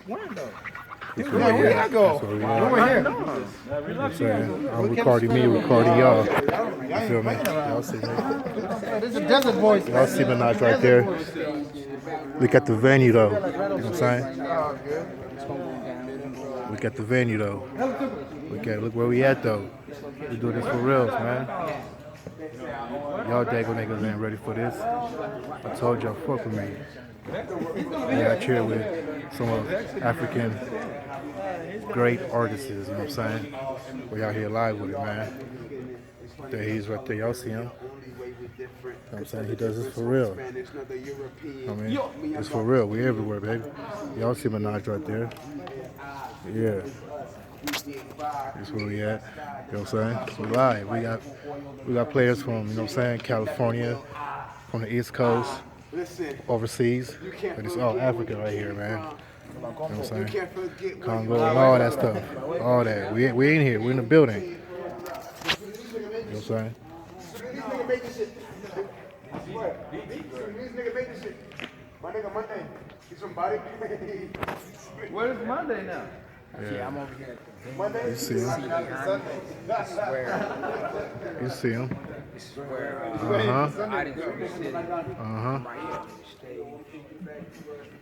When though? That's Yeah, we gotta go. where we We at. were here. You know what I'm saying? I'm recording me, recording y'all. You feel me? Y'all see me? This is a desert voice. Y'all see Manaje right there. Look at the venue though. You know what I'm saying? Look at the venue though. Look where we at though. We do this for reals, man. Y'all dago niggas ain't ready for this. I told y'all, fuck with me. We out here with some of African great artists, you know what I'm saying? We out here live with it, man. There he's right there, y'all see him. You know what I'm saying? He does this for real. I mean, it's for real. We everywhere, baby. Y'all see Manaje right there. Yeah. That's where we at. You know what I'm saying? We live. We got players from, you know what I'm saying, California, from the East Coast, overseas. But it's all Africa right here, man. You know what I'm saying? Congo and all that stuff. All that. We ain't here. We're in the building. You know what I'm saying? My nigga Monday. He's from Body. Where's Monday now? Yeah. I'm over here. You see him. This is where. You see him. This is where. Uh-huh. I didn't from the city. Uh-huh. Right here on the stage.